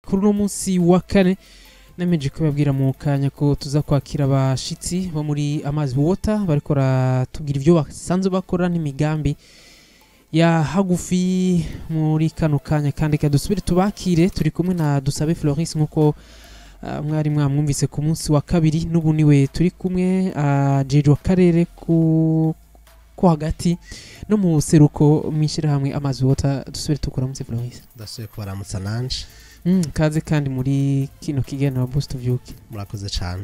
kuri uno munsi wa kane nameje kubabwira mu kanya ko tuza kwakira abashitsi bo muri Amazi Water bariko ratubwira ivyo basanzwe bakora n'imigambi ya hagufi muri kano kanya kandi kadusubire tubakire turi kumwe na Dusabe Floris nkuko mwari mwamwumvise ku munsi wa kabiri n'ubu niwe turi kumwe jeje akarere ko hagati no mu seruko mwishira hamwe Amazi Water dusubire tukora mu Floris ndasuye kubaramutsa nanje kaze kandi muri kino kiganiro Boost Vyuki murakoze cyane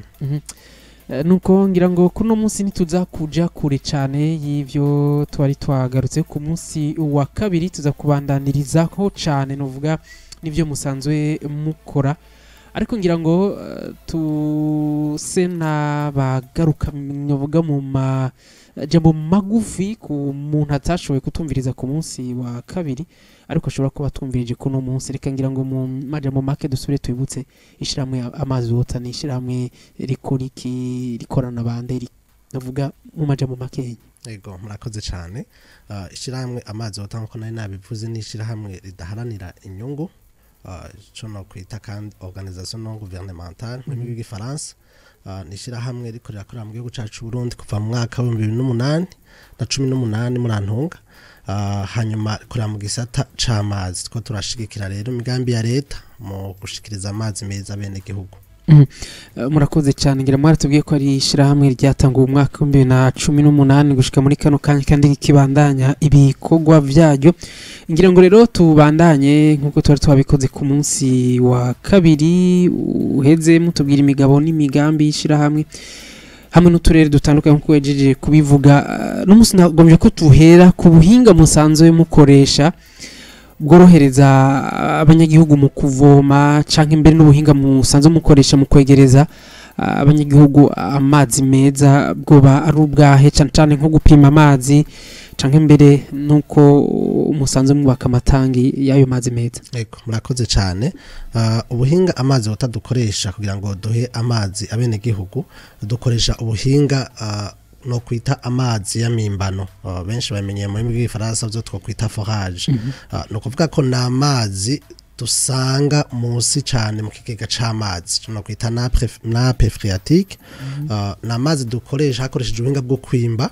nuko ngira ngo kuno munsi nituza kuja kure cyane y'ivyo twari twagarutse ku munsi wa kabiri tuza kubandanirizaho cyane novuga nivyo musanzwe mukora ariko ngira ngo tusena bagaruka novuga mu jambo magufi ku muntu atashoboye kutumviriza ku munsi wa kabiri ariko ashobora kuba tumvirije kuno munsi reka ngira ngo mu majambo make dusubire twibutse ishiramwe Amazi Water ni ishiramwe rikorana bande navuga mu majambo make yego murakoze cyane ishiramwe Amazi Water nko nari nabivuze ni ishiramwe ridaharanira inyungu cyo no kwita kandi organisation non gouvernementale mu bw'igifaransa nishira hamwe rikorera kuri amwe gucacu Burundi kuva mu mwaka wa 2008 na 18 murantunga hanyuma kurira mu gisata c'amazi two turashigikira rero imigambi ya leta mu gushikiriza amazi meza bene gihugu murakoze cyane ngira mwari tubwiye ko ari ishira hamwe ryatanguye umwaka wa 2018 gushika muri kano kanya kandi kibandanya ibikorwa vyaryo ngira ngo rero tubandanye nkuko twari twabikoze ku munsi wa kabiri uheze mutubwira imigabo n'imigambi ishira hamwe n'uturere dutandukanye nkuko yajeje kubivuga n'umunsi nagombye ko tuhera ku buhinga musanzwe mukoresha bworohereza abanyagihugu mu kuvoma canke imbere n'ubuhinga musanzwe mukoresha mu kwegereza abanyagihugu amazi meza bwoba ari ubwahe cyane nko gupima amazi canke imbere nuko musanzwe mubaka amatangi y'ayo mazi meza yego murakoze cyane ubuhinga Amazi Water dukoresha kugira ngo duhe amazi abene gihugu dukoresha ubuhinga no kwita amazi y'amimbano benshi bamenyeye mu bw'ifaransa byo twokwita forage no kuvuga ko na amazi dusanga munsi cyane mu kigega c'amazi no kwita nappe phréatique na amazi dukoresha hakoresheje ubuhinga bwo kwimba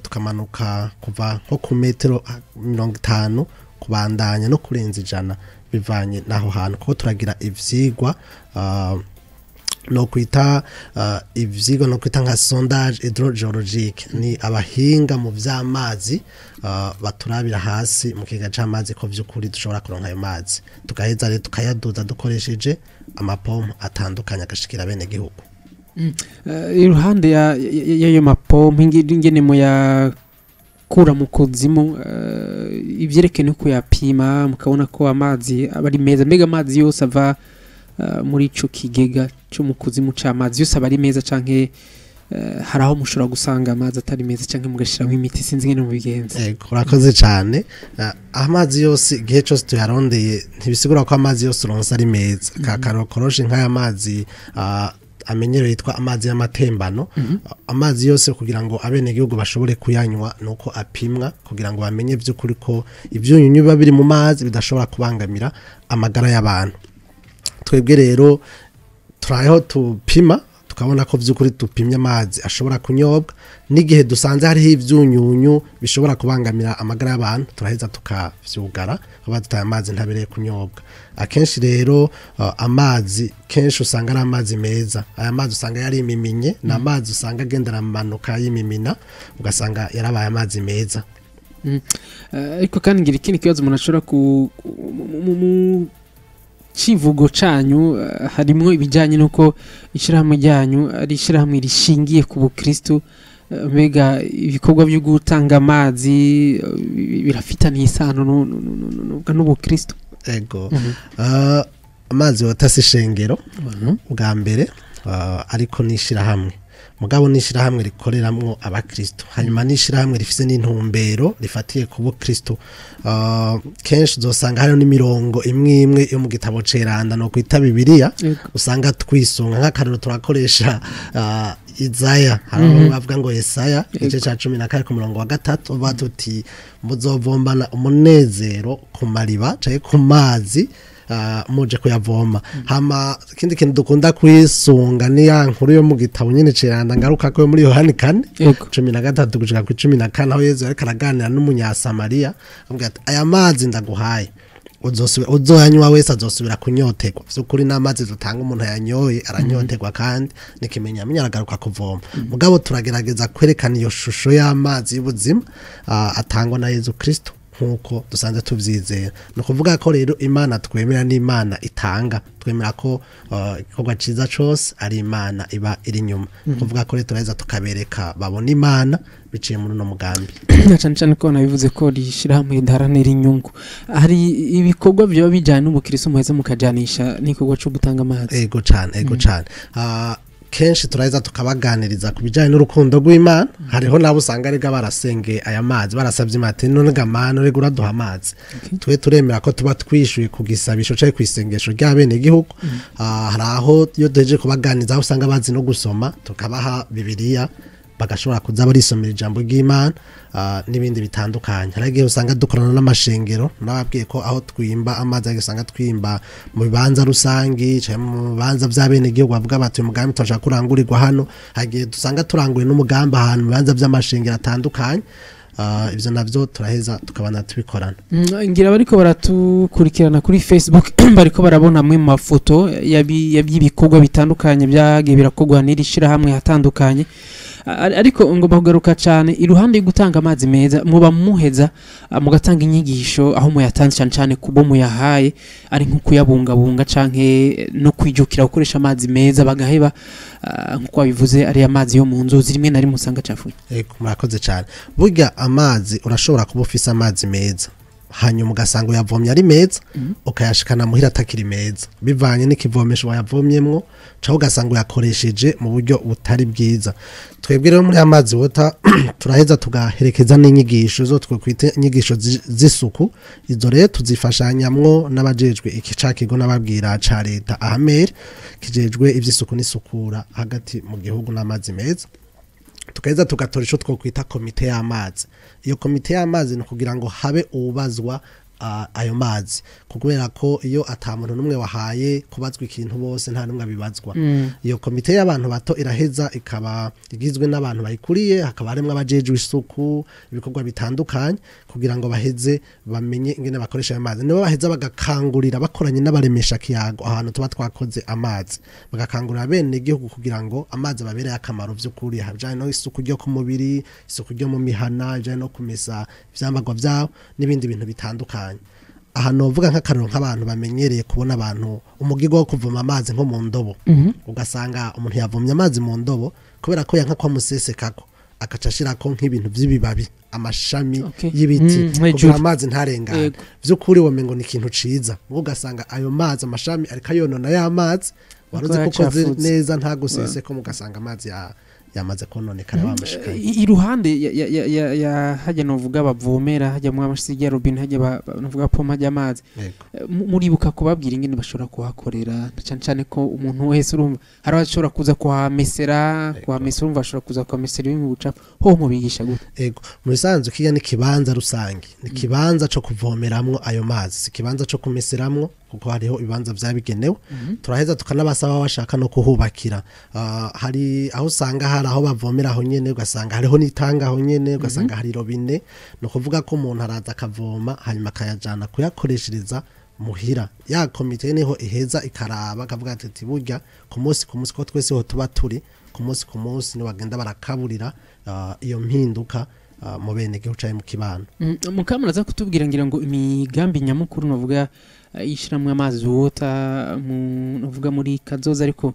tukamanuka kuva nko ku metero 50 kubandanya no kurenza 100 bivanye naho hantu kuko turagira ivyigwa no kwita ivyigwa no kwita nka sondage hydrogeologique ni abahinga mu vy'amazi baturabira hasi mu kiga c'amazi ko vy'ukuri dushobora kuronka ayo mazi tugaheza rero tukayaduza dukoresheje amapompo atandukanye agashikira bene gihugu iruhande y'ayo mapompo ingene mu ya kura mu kuzimu ivyerekene ko yapima mukabona ko amazi abari meza mbega amazi yose ava muri ico kigega cyo mu kuzimu c'amazi yose abari meza canke haraho mushobora gusanga amazi atari meza canke mugashiramo imiti sinzi ngene mu bigenza yego urakoze cyane amazi yose igihe cyose tuyarondeye ntibisigura ko amazi yose uronse ari meza kakarokoroshe nk'aya mazi amenyero yitwa amazi y'amatembano amazi yose kugira ngo abene gihugu bashobore kuyanywa nuko apimwa kugira ngo bamenye by'ukuri ko ivyunyunyu biba biri mu mazi bidashobora kubangamira amagara y'abantu twebwe rero turaho tupima tukabona ko by'ukuri tupimye amazi ashobora kunyobwa n'igihe dusanze hariho ivyunyunyu bishobora kubangamira amagara y'abantu turaheza tukavyugara abadutaye amazi ntabereye kunyobwa akenshi rero amazi kenshi usanga ari amazi meza aya mazi usanga yari imiminye na amazi usanga agendera amanuka y'imimina ugasanga yarabaye amazi meza ariko kandi ngira ikindi kibazo umuntu ashobora civugo canyu harimo ibijanye nuko ishirahamwe ryanyu ari ishirahamwe rishingiye ku bukristo mbega ibikorwa byo gutanga amazi birafitaniye isano n'ubukristo ego Amazi Water sishengero bwa mbere ariko nishirahamwe mugabo nishirahamwe rikoreramwo abakristo hanyuma nishirahamwe rifise n'intumbero rifatiye ku bukristo kenshi uzosanga hari n'imirongo imwe yo mu gitabo ceranda no kwita Bibiliya usanga twisunga nk'akarero turakoresha Izaya haraho bavuga ngo Yesaya igice ca 14 ku murongo wa 3 batuti muzovombana umunezero ku mariba caye ku mazi muje kuyavoma hama ikindi kintu dukunda kwisunga ni ya nkuru yo mu gitabo nyine ciranda ngaruka ko muri Yohani 4:13 gushika ku 14 aho Yesu ariko araganira n'umunyasamariya avuga ati aya mazi ndaguhaye uzoyanywa wese azosubira kunyotegwa vy'ukuri n'amazi dutanga umuntu yanyoye aranyotegwa kandi nikimenyamenya aragaruka kuvoma mugabo turagerageza kwerekana iyo shusho y'amazi y'ubuzima atangwa na Yesu Kristo nkuko dusanze tuvyizera no kuvuga ko rero Imana twemera n'Imana itanga twemera ko ikorwa ciza cose ari Imana iba iri nyuma kuvuga ko rero turaheza tukabereka babona Imana biciye muri no mugambi cyane ko nabivuze ko rishira hamwe daranira inyungu hari ibikorwa byo bijyana n'ubukristo muheze mukajanisha n'ikorwa cyo gutanga amazi ego cyane kenshi turaheza tukabaganiriza ku bijyanye n'urukundo rw'Imana hariho nabo usanga arega barasenge aya mazi barasabye imati none gamano rego uraduha amazi twe turemera ko tuba twishyuye ku gisabisho cyo kwisengesho ry'abene gihugu hari aho iyo duheje kubaganiriza aho usanga bazi no gusoma tukabaha Bibiliya bagashobora kuza barisomera ijambo ry'Imana n'ibindi bitandukanye haragiye usanga dukorana n'amashengero nababwiye ko aho twimba amazi usanga twimba mu bibanza rusangi cyangwa mu bibanza by'abene gihugu bavuga bati umugambi twaje kurangurirwa hano hagiye dusanga turanguriye n'umugambi ahantu mu bibanza by'amashengero atandukanye ibyo navyo turaheza tukabana tubikorana ngira bariko baratukurikirana kuri Facebook bariko barabona amwe mu mafoto y'ibikorwa bitandukanye byagiye birakogwa n'irishira hamwe hatandukanye ariko ngo bahugaruka cyane iruhande y'ugutanga amazi meza muba muheza mugatanga inyigisho aho muyatanze cyane kubo muyahaye ari nko kuyabungabunga canke no kwijukira gukoresha amazi meza bagaheba nkuko bivuze ari amazi yo mu nzuzi rimwe na rimwe usanga cafuye yego murakoze cyane burya amazi urashobora kuba ufise amazi meza hanyuma ugasanga uyavomye ari meza ukayashikana muhira atakiri meza bivanye n'ikivomesho wayavomyemwo cyangwa ugasanga uyakoresheje mu buryo butari bwiza twebwe rero muri amazi wota turaheza tugaherekeza n'inyigisho zo twakwita inyigisho z'isuku izo rero tuzifashanyamwo n'abajejwe ikicakigo n'ababwira ca leta ahamere kijejwe ivy'isuku n'isukura hagati mu gihugu n'amazi meza tukaheza tugatora ico twokwita komite y'amazi iyo komite y'amazi no kugira ngo habe ubazwa ayo mazi kubera ko iyo atamuntu numwe wahaye kubazwa ikintu bose nta numwe abibazwa iyo komite y'abantu bato iraheza ikaba igizwe n'abantu bayikuriye hakaba harimo abajejwe isuku ibikorwa bitandukanye kugira ngo baheze bamenye ingene bakoresha ayo mazi nibo baheza bagakangurira bakoranye n'abaremesha kiyago ahantu tuba twakoze amazi bagakangurira bene igihugu kugira ngo amazi babere akamaro vy'ukuri habjanye no isuku ryo ku mubiri isuku ryo mu mihana je no kumesa ivyambagwa vyabo n'ibindi bintu bitandukanye aha novuga nk'akarero nk'abantu bamenyereye kubona abantu umugigo wo kuvoma amazi nko mu ndobo ugasanga umuntu yavomye amazi mu ndobo kubera ko yanka kwa musesekako akacashirako nk'ibintu vy'ibibabi amashami y'ibiti kugira amazi ntarengana vy'ukuri womengo ni ikintu ciza ugasanga ayo mazi amashami ariko yonona y'amazi waruze kuko neza ntaguseseko mugasanga amazi yamaze kononekara bamashikanye iruhande ya hajya novuga bavomera hajya mu amashyiga robine hajya novuga pompa hajya amazi muribuka kubabwira ingene bashobora kuhakorera cyane ko umuntu wese urumva hari abashobora kuza kuhamesera urumva ashobora kuza kuhamesera ibintu bucafu ho mubigisha gute yego muri sanzu kiya ni kibanza rusangi ni kibanza cyo kuvomeramwo ayo mazi si kibanza cyo kumeseramwo kuko hariho ibibanza vyabigenewe turaheza tukanabasaba bashaka no kuhubakira hari aho usanga hari aho bavomera aho nyene ugasanga hariho nitanga aho nyene ugasanga hari robine no kuvuga ko umuntu araza akavoma hanyuma akayajana kuyakoreshereza muhira ya komite niho iheza ikaraba akavuga ati burya ku munsi ko twese ho tuba turi ku munsi ni bagenda barakaburira iyo mpinduka mu bene gihugu cyaye mu kibano mukamuraza kutubwira ngira ngo imigambi nyamukuru navuga yishiramwe amazi wota navuga muri kazoza ariko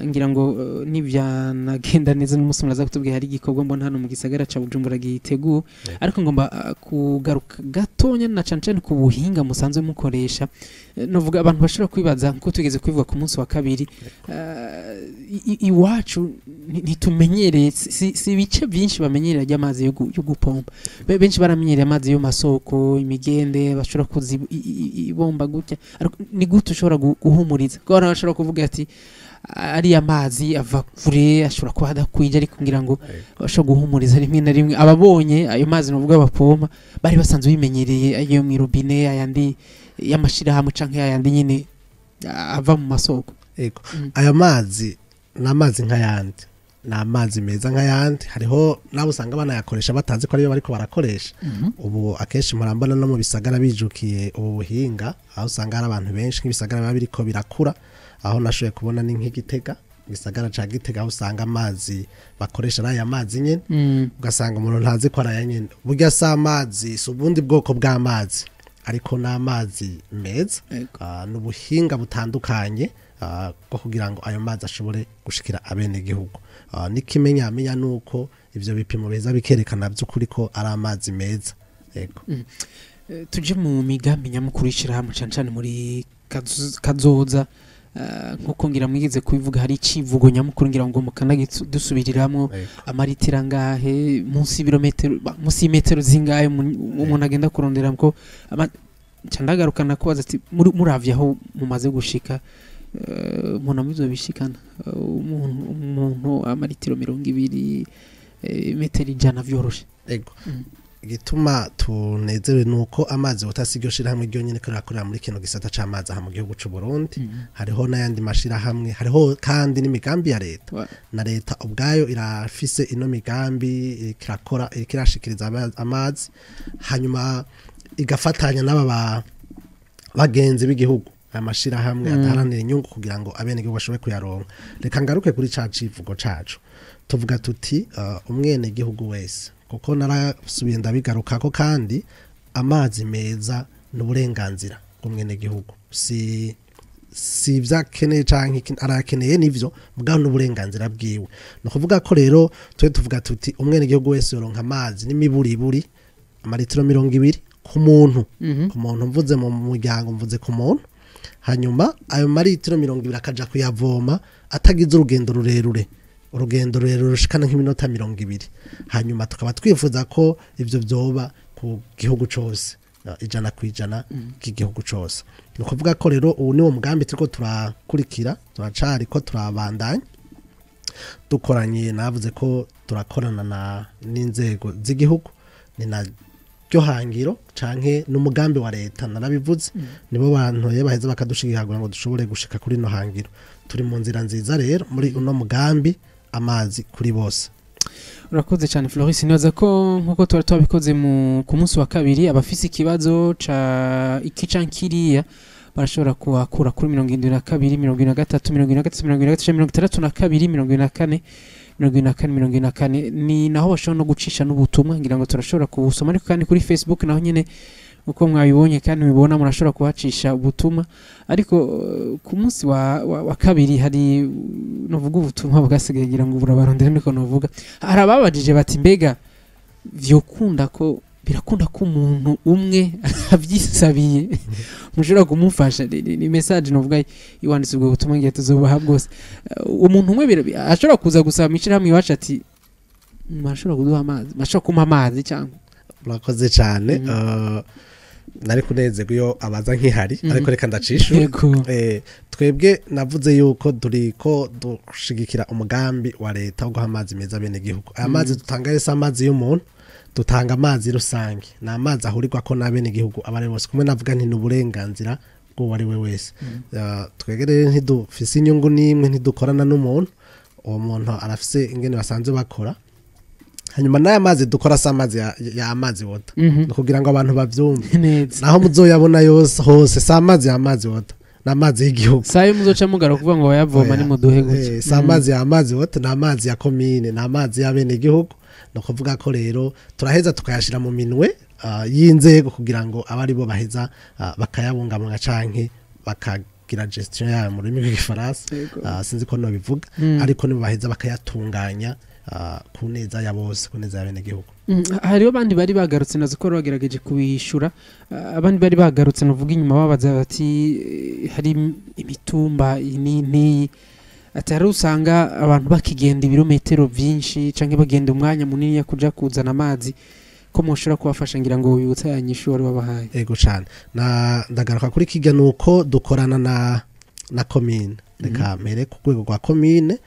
ngira ngo nivyanagenda neza n'umunsi muraza kutubwira hari igikorwa mbona hano mu gisagara ca Bujumbura giteguwe ariko ngomba kugaruka gatonya na cancane ku buhinga musanzwe mukoresha navuga abantu bashobora kwibaza nko tugeze kwivuga ku munsi wa kabiri iwacu ntitumenyereye si bice byinshi bamenyereye y'amazi yo gupompa benshi baramenyereye amazi yo masoko imigende bashobora kuzibomba gutya ni gute ushobora guhumuriza ko bashobora kuvuga ati ari amazi ava kure ashobora kuba adakwije ariko ngira ngo bashobora guhumuriza rimwe na rimwe ababonye ayo mazi novuga bapompa bari basanzwe bimenyereye ayo mu robine ayandi y'amashirahamwe canke yayandi nyine ava mu masoko. Ego aya mazi n'amazi nk'ayandi ni amazi meza nk'ayandi hariho nabo usanga banayakoresha batazi ko ariyo bariko barakoresha ubu akenshi murambona no mu bisagara bijukiye ubu buhinga aho usanga hari abantu benshi nk'ibisagara biba biriko birakura aho nashoboye kubona ni nk'Igitega gisagara ca Gitega aho usanga amazi bakoresha ari aya mazi nyene ugasanga umuntu ntazi ko araya nyene burya sa amazi subundi bwoko bw'amazi ariko n'amazi meza n'ubuhinga butandukanye bwo kugira ngo ayo mazi ashobore gushikira abene gihugu nikimenyamenya nuko ivyo bipimo beza bikerekana by'ukuri ko ari amazi meza yego tuje mu migambi nyamukuru ishirahamwe cyane cyane muri kazoza nkuko ngira mwigize kubivuga hari icivugo nyamukuru ngira ngo mukanage dusubiriramwo amaritira ngahe munsi ibirometero munsi y'imetero zingahe umuntu agenda kurondera ko cyandagarukana ko bazati muravye aho mumaze gushika umuntu amizo bishikana umuntu amaritiro 200 metero 100 vyoroshe ego gituma tunezerewe nuko amazi utasiryo shira hamwe ryo nyene karakorera muri kino gisata c'amazi aha mu gihugu c'u Burundi hariho n'ayandi mashira hamwe hariho kandi n'imigambi ya leta na leta ubwayo irafise ino migambi ikirakora ikirashikiriza amazi hanyuma igafatanya n'aba bagenzi b'igihugu amashira hamwe adaharanira inyungu kugira ngo abene gihugu bashobore kuyaronka reka ngaruke kuri ca civugo cacu tuvuga tuti umwene gihugu wese kuko narasubiye ndabigaruka ko kandi amazi meza n'uburenganzira bw'umwene gihugu si vyakeneye canke arakeneye nivyo mugabo n'uburenganzira bwiwe no kuvuga ko rero twe tuvuga tuti umwene gihugu wese yoronka amazi n'imiburiburi amaritiro 200 ku muntu mvuze mu muryango mvuze ku muntu hanyuma ayo maritiro 200 akaja kuyavoma atagize urugendo rurerure rushikana nk'iminota 200 hanyuma tukaba twifuza ko ivyo vyoba ku gihugu cose 100% k'igihugu cose no kuvuga ko rero ubu ni wo mugambi turiko turakurikira turacari ko turabandanya dukoranye navuze ko turakorana n'inzego z'igihugu ni na ryo hangiro canke n'umugambi wa leta narabivuze nibo bantu baheza bakadushigikira ngo dushobore gushika kuri no hangiro turi mu nzira nziza rero muri uno mugambi amazi kuri bose urakoze cyane Floris neza ko nkuko twari twabikoze ku munsi wa kabiri abafise ikibazo ca ikicankiriya barashobora kuhakura kuri 72 73 74 ni naho bashobora no gucisha n'ubutumwa ngira ngo turashobora kubusoma ariko kandi kuri Facebook naho nyene uko mwabibonye kandi mubibona murashobora kuhacisha ubutumwa ariko ku munsi wa kabiri hari novuga ubutumwa bwasigaye ngira ngo burabarondera niko novuga hari ababajije bati mbega vyokunda ko birakunda ko umuntu umwe avyisabiye mushobora kumufasha ni message novuga iwanditse ubwo butumwa ngiye tuzobaha bwose umuntu umwe ashobora kuza gusaba micira hamwe iwacu ati mashobora kuduha amazi mashobora kumpa amazi cyangwa murakoze cyane nari kunezerwa iyo abaza nk'ihari ariko reka ndacisha twebwe navuze yuko turiko dushigikira umugambi wa leta wo guha amazi meza bene gihugu aya mazi dutanga yese amazi y'umuntu dutanga amazi rusange na amazi ahurirwa ko nabene gihugu abari bose kumwe navuga nti n'uburenganzira bwo wari we wese twegere ntidufise inyungu nimwe ntidukorana n'umuntu uwo muntu arafise ingene basanzwe bakora hanyuma n'aya mazi dukora sa amazi ya amazi wota no kugira ngo abantu bavyumve naho muzoyabona yose hose sa amazi ya amazi wota n'amazi y'igihugu sayo muzoca mugara kuvuga ngo bayavoma ni muduhe gutya sa amazi ya amazi wota n'amazi ya commune n'amazi y'abene gihugu no kuvuga ko rero turaheza tukayashira mu minwe y'inzego kugira ngo abari bo baheza bakayabungamwa canke bakagira gestion yayo mu rurimi rw'igifaransa sinzi ko no bivuga ariko nibo baheza bakayatunganya ku neza ya bose ku neza y'abene gihugu hariho abandi bari bagarutse nazo ko bagerageje kubishura abandi bari bagarutse novuga inyuma babaza bati hari imitumba ni atari usanga abantu bakigenda ibirometero byinshi canke bagenda umwanya munini ya kuja kuzana amazi ko mushobora kubafasha ngira ngo bibutsa yanyishu wari wabahaye yego cyane ndagaruka kuri kijya nuko dukorana na commune reka mbere ku rwego rwa komine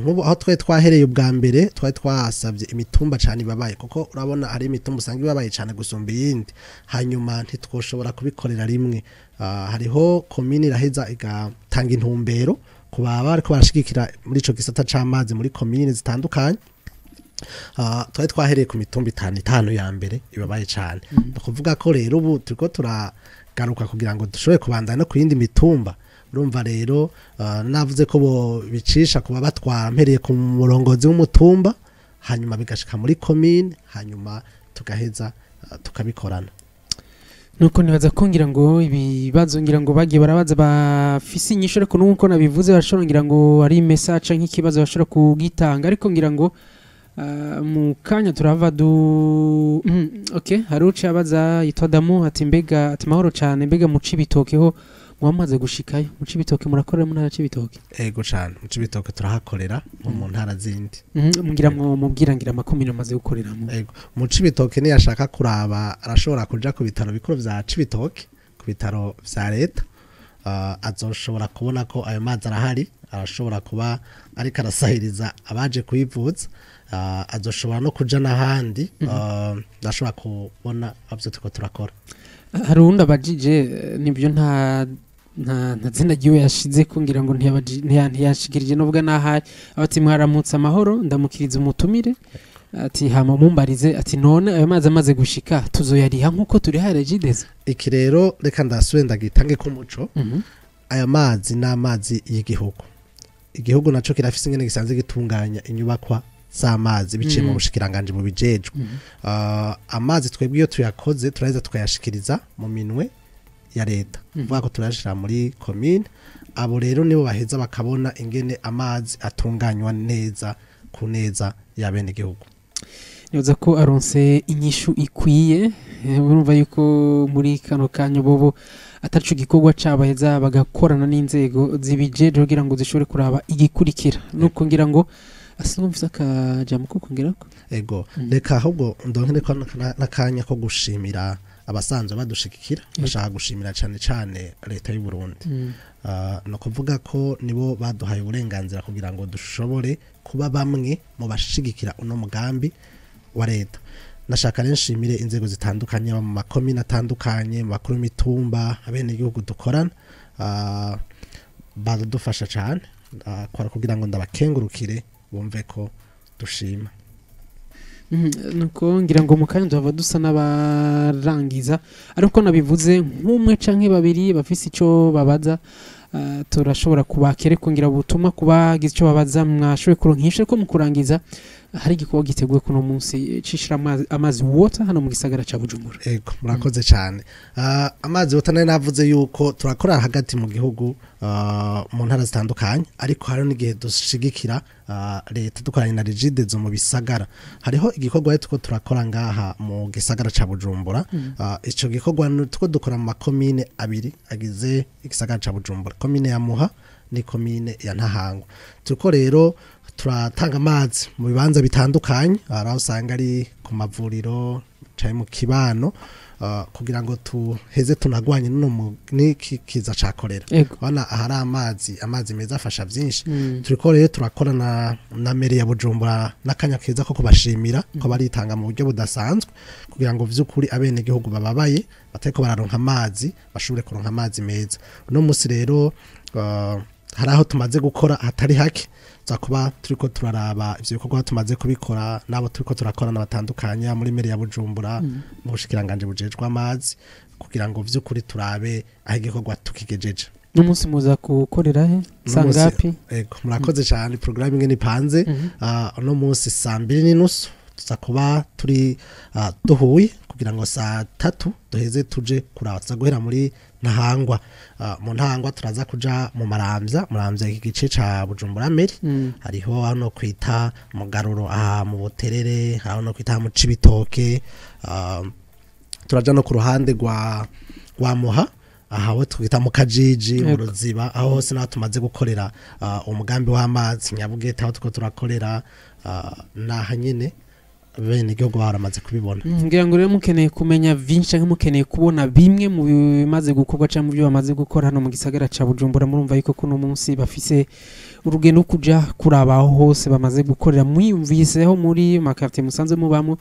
nk'ubu aho twari twahereye ubwa mbere twari twasabye imitumba cyane ibabaye kuko urabona hari imitumba usanga ibabaye cyane gusumba iyindi hanyuma ntitwoshobora kubikorera rimwe hariho komine iraheza igatanga intumbero ku baba ariko barashigikira muri ico gisata c'amazi muri komine zitandukanye twari twahereye ku mitumba itanu ya mbere ibabaye cyane kuvuga ko rero ubu turiko turagaruka kugira ngo dushobore kubandana no ku yindi mitumba urumva rero navuze ko bo bicisha kuba batwara mpereye ku murongozi w'umutumba hanyuma bigashika muri komine hanyuma tugaheza tukabikorana nuko nibaza ko ngira ngo ibibazo ngira ngo bagiye barabaza bafise inyisho ariko nuko nabivuze bashobora ngira ngo ari message nk'ikibazo bashobora kugitanga ariko ngira ngo mu kanya turava okay haruca abaza yitwadamu ati mbega ati mahoro cyane mbega mu Cibitokeho mwamaze gushikayo mu Cibitoke murakorera mu ntara Cibitoke ego cyane mu Cibitoke turahakorera mu ntara zindi mugira mubwirangira amakomine amaze gukoreramo ego mu Cibitoke ni yashaka kuraba arashobora kuja ku bitaro bikuru vya Cibitoke ku bitaro vya leta azoshobora kubona ko ayo mazi arahari arashobora kuba ariko arasahiriza abaje kuyivuza azoshobora no kuja n'ahandi ndashobora kubona abyo tuko turakora hari undi abajije nibyo nta zina giwe yashize kungira ngo ntiyashikirije nubwo nahari abati mwaramutse amahoro ndamukiriza umutumire ati hama mumbarize ati none ayo mazi amaze gushika tuzoyariha nkuko turi hare jideze iki rero reka ndasubira ndagitange ku muco aya mazi n'amazi y'igihugu igihugu naco kirafise ingene gisanzwe gitunganya inyubakwa z'amazi biciye mu bushikiranganje mu bijejwe amazi twebwe iyo tuyakoze turaheza tukayashikiriza mu minwe ya leta vuga ko turashira muri commune abo rero nibo baheza bakabona ingene amazi atunganywa neza ku neza ya bene igihugu nibaza ko aronse inyishu ikwiye urumva yuko muri kano kanyo bobo atacu gikorwa cabaheza bagakorana n'inzego zibijeje kugira ngo zishobore kuraba igikurikira nuko ngira ngo asumvisa akajambo ko kongerako ego reka ahubwo ndonke ko nakanya ko gushimira abasanzwe badushikira bashaka gushimira cyane leta y'u Burundi no kuvuga ko nibo baduhaye uburenganzira kugira ngo dushobore kuba bamwe mu bashigikira uno mugambi wa leta nashaka nshimire inzego zitandukanye mu makomine atandukanye mu bakuru mitumba abene igihugu dukorana badufasha cyane kwara kugira ngo ndabakengurukire bumve ko dushima nuko ngira ngo mukanya ndava dusa n'abarangiza ariko nabivuze nk'umwe canke babiri bafise ico babaza turashobora kubakere kungira ubutumwa kubagize ico babaza mwashoboye kuronkisha ko mu kurangiza hari igikorwa giteguye kuno munsi cishira amazi water hano mu gisagara ca Bujumbura ego murakoze cyane amazi water navuze yuko turakora hagati mu gihugu mu ntara zitandukanye ariko hari n'igihe dushigikira leta dukoranye na rigide zo mu bisagara hariho igikorwa tuko turakora ngaha mu gisagara ca Bujumbura ico gikorwa tuko dukora mu makomine abiri agize igisagara ca Bujumbura komine ya Muha ni komine ya Ntahangwa tuko rero turatanga amazi mu bibanza bitandukanye araho usanga ari ku mavuriro caye mu kibano kugira ngo tuheze tunagwanye n'iki kiza ca kolera bana ahari amazi meza afasha byinshi turiko rero turakorana na meri ya Bujumbura n'akanya keza ko kubashimira ko baritanga mu buryo budasanzwe kugira ngo vy'ukuri abene igihugu bababaye bateko bararonka amazi bashobore kuronka amazi meza uno musi rero hari aho tumaze gukora hatari hake zakuba turiko turaraba ivyo bikorwa tumaze kubikora nabo turiko turakorana batandukanye muri meri ya Bujumbura mu bushikiranganje bujejwe amazi kugira ngo vy'ukuri turabe aho igikorwa tukigejeje n'umunsi muza gukorera he sangapi ego murakoze cyane programming ni panze no munsi 2:30 tuza kuba turi duhuye kugira ngo saa 3 duheze tuje kuraza guhera muri Ntahangwa mu Ntahangwa turaza kuja mu Maramvya igice ca Bujumbura meri hariho hano kwita Mugaruro mu Buterere hano kwita mu Cibitoke turaja no ku ruhande rwa Muha aho twita mu Kajiji mu Ruziba aho hose naho tumaze gukorera umugambi w'amazi Nyabugete aho tuko turakorera naha nyene bene igihugu baramaze kubibona ngira ngo rero mukeneye kumenya byinshi cyangwa mukeneye kubona bimwe mu bimaze gukorwa cyangwa mu byo bamaze gukora hano mu gisagara ca Bujumbura murumva yuko kuno munsi bafise urugendo kuja kurabaho hose bamaze gukorera mwiyumviseho muri makartie musanze mubamo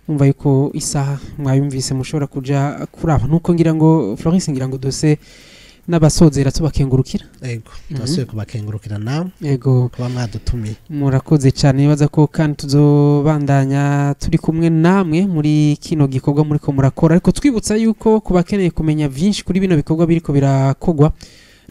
umva yuko isaha mwayumvise mushobora kuja kuraba nuko ngira ngo Florence ngira ngo dose n'abasozera tubakengurukira yego twasuye kubakengurukira nawe yego kuba mwadutumiye murakoze cyane nibaza ko kandi tuzobandanya turi kumwe namwe muri kino gikorwa muri ko murakora ariko twibutsa yuko kubakeneye kumenya byinshi kuri bino bikorwa biriko birakogwa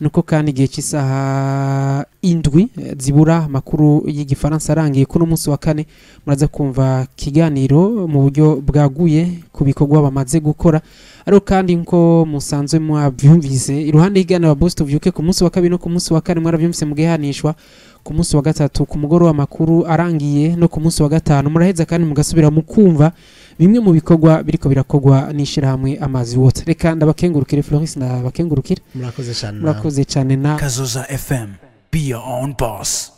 nuko kandi igihe cy'isaha indwi zibura makuru y'igifaransa arangiye kuno munsi wa kane muraza kumva kiganiro mu buryo bwaguye ku bikorwa bamaze gukora ariko kandi nko musanzwe mwabyumvise iruhande y'igana boss tuvyuke ku munsi wa kabiri no ku munsi wa kane mwarabyumvise mugihanishwa ku munsi wa gatatu ku mugoro w'amakuru arangiye no ku munsi wa gatanu muraheza kandi mugasubira mu kumva bimwe mu bikorwa biriko birakogwa n'ishirahamwe amazi water reka ndabakengurukire Florence ndabakengurukire murakoze cyane na Kazoza FM, be your own boss.